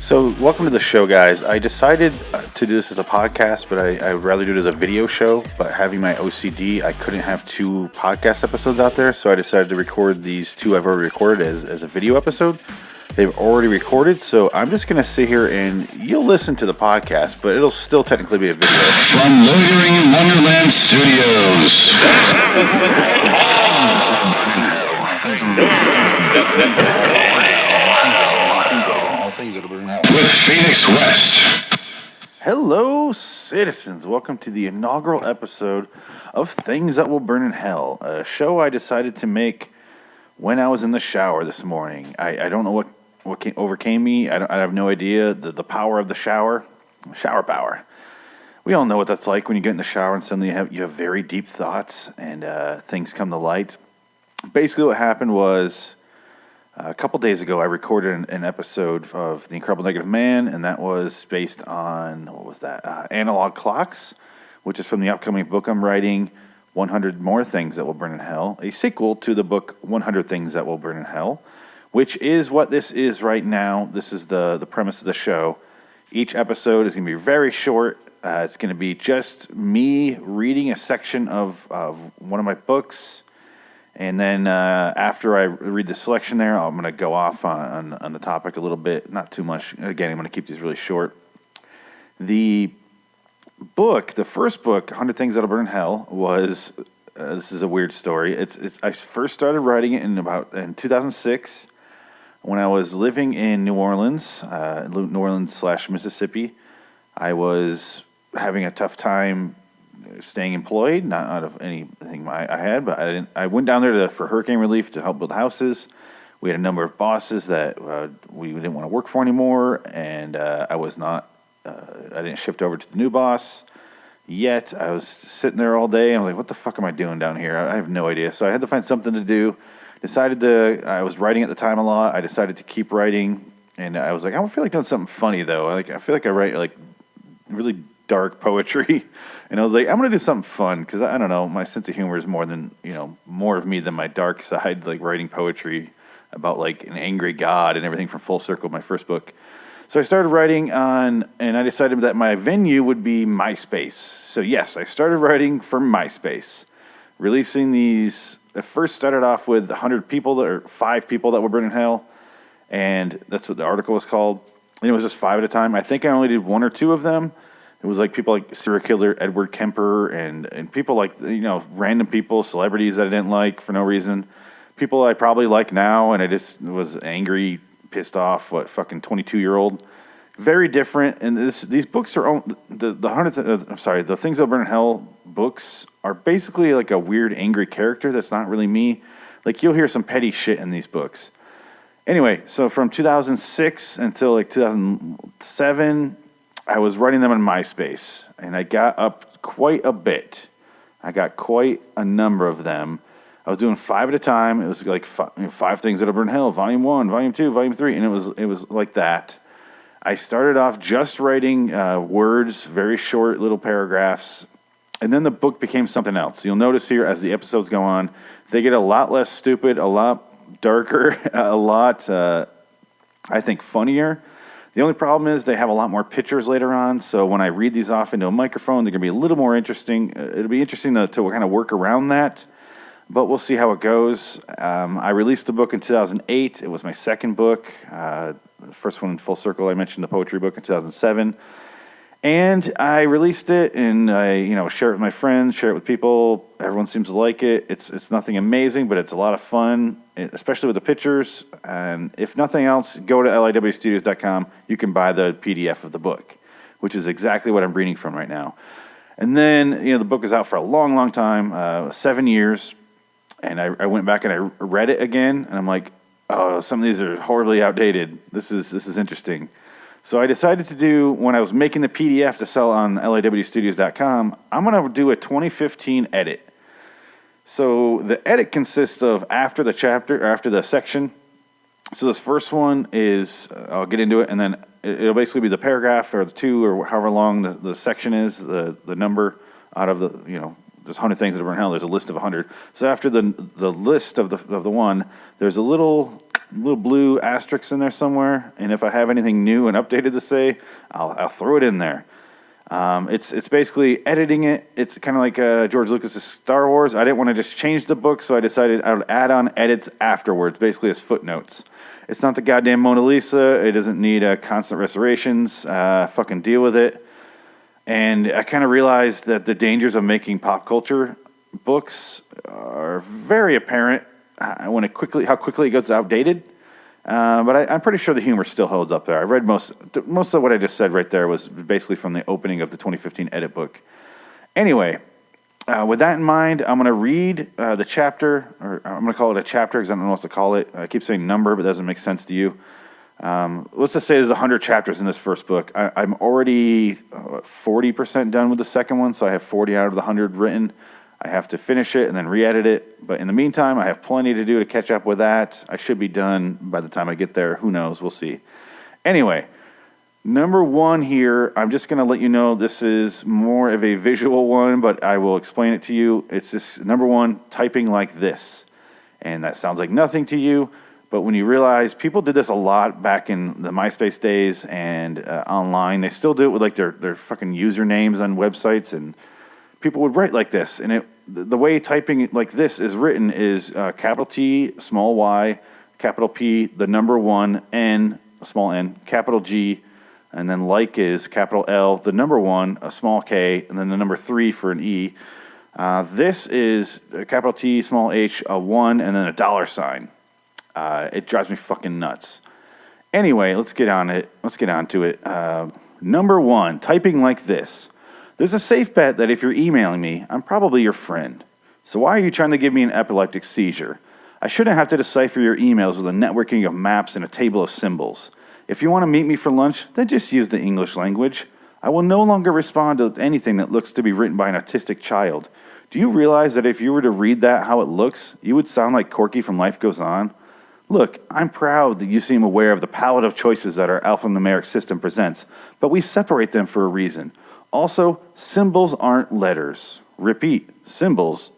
So, welcome to the show, guys. I decided to do this as a podcast, but I would rather do it as a video show. But having my OCD, I couldn't have two podcast episodes out there, so I decided to record these two I've already recorded as a video episode. They've already recorded, so I'm just going to sit here and you'll listen to the podcast, but it'll still technically be a video. From Loitering in Wonderland Studios. With Phoenix West. Hello, citizens. Welcome to the inaugural episode of Things That Will Burn in Hell, a show I decided to make when I was in the shower this morning. I don't know what overcame me. I have no idea. The power of the shower power. We all know what that's like when you get in the shower and suddenly you have very deep thoughts and things come to light. Basically what happened was a couple days ago I recorded an episode of The Incredible Negative Man, and that was based on, Analog Clocks, which is from the upcoming book I'm writing, 100 More Things That Will Burn in Hell, a sequel to the book 100 Things That Will Burn in Hell, which is what this is right now. This is the premise of the show. Each episode is going to be very short. It's going to be just me reading a section of one of my books, and then after I read the selection there, I'm going to go off on the topic a little bit, not too much. Again, I'm going to keep these really short. The first book, 100 Things That'll Burn in Hell, was, this is a weird story. I first started writing it in 2006 when I was living in New Orleans, Mississippi. I was having a tough time staying employed, not out of anything I had, but I went down there for hurricane relief to help build houses. We had a number of bosses that we didn't want to work for anymore, and I didn't shift over to the new boss yet. I was sitting there all day, and I was like, what the fuck am I doing down here? I have no idea. So I had to find something to do. I was writing at the time a lot. I decided to keep writing, and I was like, I feel like doing something funny, though. I feel like I write really dark poetry, and I was like, I'm gonna do something fun, because I don't know, my sense of humor is more of me than my dark side, like writing poetry about like an angry god and everything from Full Circle, my first book. So I started writing and I decided that my venue would be MySpace. So yes, I started writing for MySpace, releasing these. I first started off with 5 people that were burning in hell, and that's what the article was called. And it was just 5 at a time. I think I only did 1 or 2 of them. It was like people like serial killer Edward Kemper and people like, random people, celebrities that I didn't like for no reason. People I probably like now, and I just was angry, pissed off, fucking 22-year-old. Very different. And these books are the Things That Burn in Hell books are basically like a weird angry character that's not really me. Like, you'll hear some petty shit in these books. Anyway, so from 2006 until like 2007, I was writing them on MySpace, and I got up quite a bit. I got quite a number of them. I was doing 5 at a time. It was like 5 Things That'll Burn in Hell, Volume 1, Volume 2, Volume 3, and it was like that. I started off just writing words, very short little paragraphs, and then the book became something else. You'll notice here as the episodes go on, they get a lot less stupid, a lot darker, a lot, I think, funnier. The only problem is they have a lot more pictures later on, so when I read these off into a microphone, they're going to be a little more interesting. It'll be interesting to kind of work around that, but we'll see how it goes. I released the book in 2008. It was my second book. The first one in Full Circle, I mentioned the poetry book in 2007. And I released it, and I share it with my friends, share it with people. Everyone seems to like it. It's nothing amazing, but it's a lot of fun, especially with the pictures. And if nothing else, go to liwstudios.com. You can buy the PDF of the book, which is exactly what I'm reading from right now. And then, the book is out for a long, long time, 7 years. And I went back and I read it again, and I'm like, oh, some of these are horribly outdated. This is interesting. So I decided to do, when I was making the PDF to sell on liwstudios.com, I'm going to do a 2015 edit. So the edit consists of after the section. So this first one is, I'll get into it, and then it'll basically be the paragraph or the 2 or however long the section is, the number out of the, there's 100 things that burn in hell. There's a list of 100. So after the list of the one, there's a little little blue asterisks in there somewhere, and if I have anything new and updated to say, I'll throw it in there. It's basically editing it. It's kind of like George Lucas's Star Wars. I didn't want to just change the book, so I decided I would add on edits afterwards, basically as footnotes. It's not the goddamn Mona Lisa. It doesn't need constant restorations. Fucking deal with it. And I kind of realized that the dangers of making pop culture books are very apparent when how quickly it gets outdated. But I'm pretty sure the humor still holds up there. I read most of what I just said right there was basically from the opening of the 2015 edit book. Anyway, with that in mind, I'm going to read the chapter, or I'm going to call it a chapter because I don't know what to call it. I keep saying number, but it doesn't make sense to you. Let's just say there's 100 chapters in this first book. I'm already 40% done with the second one, so I have 40 out of the 100 written. I have to finish it and then re-edit it. But in the meantime, I have plenty to do to catch up with that. I should be done by the time I get there. Who knows? We'll see. Anyway, number one here, I'm just going to let you know this is more of a visual one, but I will explain it to you. It's this number one, typing like this. And that sounds like nothing to you. But when you realize people did this a lot back in the MySpace days and online, they still do it with like their fucking usernames on websites, and people would write like this. And the way typing like this is written is capital T, small y, capital P, the number one, N, a small n, capital G, and then like is capital L, the number one, a small k, and then the number 3 for an E. This is capital T, small h, a 1, and then a $sign. It drives me fucking nuts. Anyway, let's get on to it. Number one, typing like this. There's a safe bet that if you're emailing me, I'm probably your friend. So why are you trying to give me an epileptic seizure? I shouldn't have to decipher your emails with a networking of maps and a table of symbols. If you want to meet me for lunch, then just use the English language. I will no longer respond to anything that looks to be written by an autistic child. Do you realize that if you were to read that how it looks, you would sound like Corky from Life Goes On? Look, I'm proud that you seem aware of the palette of choices that our alphanumeric system presents, but we separate them for a reason. Also, symbols aren't letters. Repeat, symbols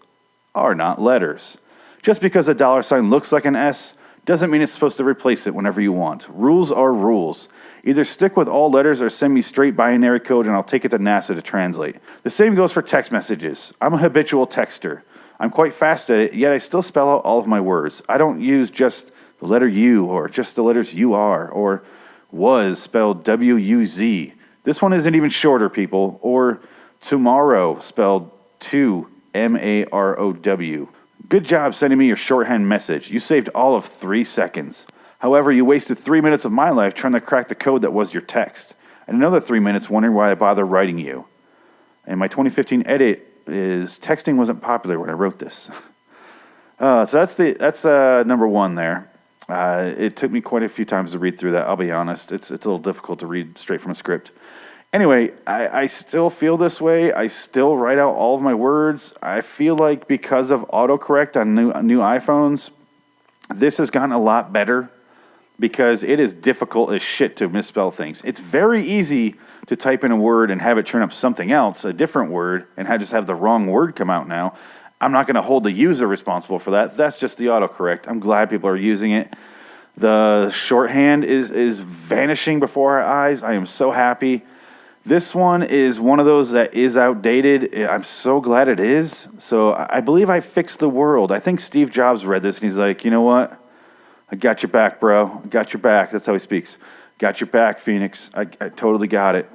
are not letters. Just because a $sign looks like an S doesn't mean it's supposed to replace it whenever you want. Rules are rules. Either stick with all letters or send me straight binary code and I'll take it to NASA to translate. The same goes for text messages. I'm a habitual texter. I'm quite fast at it, yet I still spell out all of my words. I don't use just the letter U or just the letters UR or was spelled WUZ. This one isn't even shorter, people. Or tomorrow spelled 2MAROW. Good job sending me your shorthand message. You saved all of 3 seconds. However, you wasted 3 minutes of my life trying to crack the code that was your text, and another 3 minutes wondering why I bother writing you. And my 2015 edit is texting wasn't popular when I wrote this. So that's number one there. It took me quite a few times to read through that, I'll be honest. It's a little difficult to read straight from a script. Anyway, I still feel this way. I still write out all of my words. I feel like because of autocorrect on new iPhones, this has gotten a lot better because it is difficult as shit to misspell things. It's very easy to type in a word and have it turn up something else, a different word, and just have the wrong word come out now. I'm not going to hold the user responsible for that. That's just the autocorrect. I'm glad people are using it. The shorthand is vanishing before our eyes. I am so happy. This one is one of those that is outdated. I'm so glad it is. So I believe I fixed the world. I think Steve Jobs read this and he's like, you know what? I got your back, bro. I got your back. That's how he speaks. Got your back, Phoenix. I totally got it.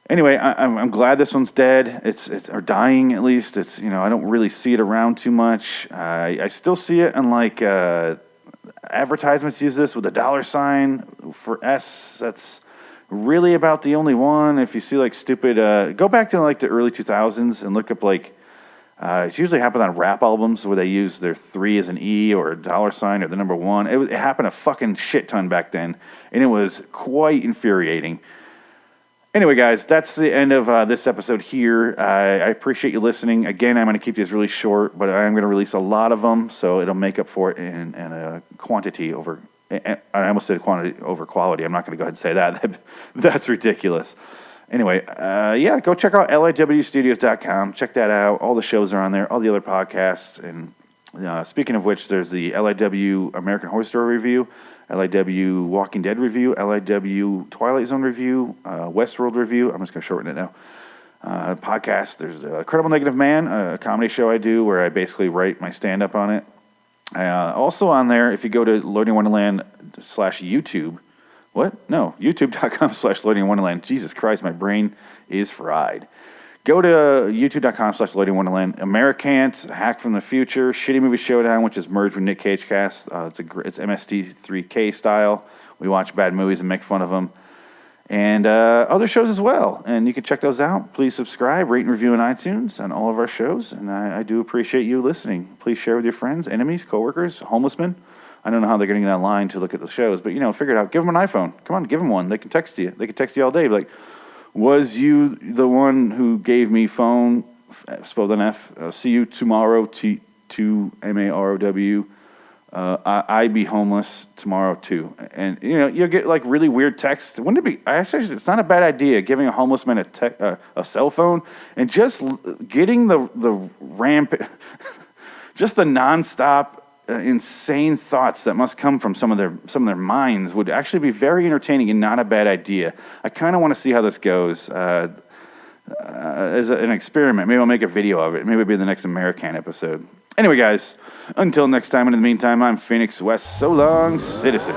Anyway, I'm glad this one's dead. It's or dying at least. It's I don't really see it around too much. I still see it on like advertisements use this with a $sign for S. That's really about the only one. If you see like stupid, go back to like the early 2000s and look up like it's usually happened on rap albums where they use their 3 as an E or a $sign or the number 1. It happened a fucking shit ton back then, and it was quite infuriating. Anyway, guys, that's the end of this episode here. I appreciate you listening. Again, I'm going to keep these really short, but I'm going to release a lot of them, so it'll make up for it in a quantity over. I almost said quantity over quality. I'm not going to go ahead and say that. That's ridiculous. Anyway, go check out liwstudios.com. Check that out. All the shows are on there, all the other podcasts, and Speaking of which, there's the LIW American Horror Story review, LIW Walking Dead review, LIW Twilight Zone review, Westworld review. I'm just going to shorten it now. Podcast. There's Credible Negative Man, a comedy show I do where I basically write my stand-up on it. Also on there, if you go to loadingwonderland/YouTube, YouTube.com/loadingwonderland. Jesus Christ, my brain is fried. Go to youtube.com/loadingwonderland. Americant, Hack from the Future, Shitty Movie Showdown, which is merged with Nick Cage Cast. It's MST3K style. We watch bad movies and make fun of them. And other shows as well. And you can check those out. Please subscribe, rate, and review on iTunes on all of our shows. And I do appreciate you listening. Please share with your friends, enemies, coworkers, homeless men. I don't know how they're getting online to look at the shows, but, figure it out. Give them an iPhone. Come on, give them one. They can text you. They can text you all day. Be like, was you the one who gave me phone, spelled an F, see you tomorrow, T2MAROW. I be homeless tomorrow too. And, you'll get like really weird texts. Wouldn't it be, actually, it's not a bad idea giving a homeless man a cell phone and just getting the just the nonstop, insane thoughts that must come from some of their minds would actually be very entertaining and not a bad idea. I kind of want to see how this goes as an experiment. Maybe I'll make a video of it. Maybe it'll be the next American episode. Anyway, guys, until next time, and in the meantime, I'm Phoenix West. So long, citizens.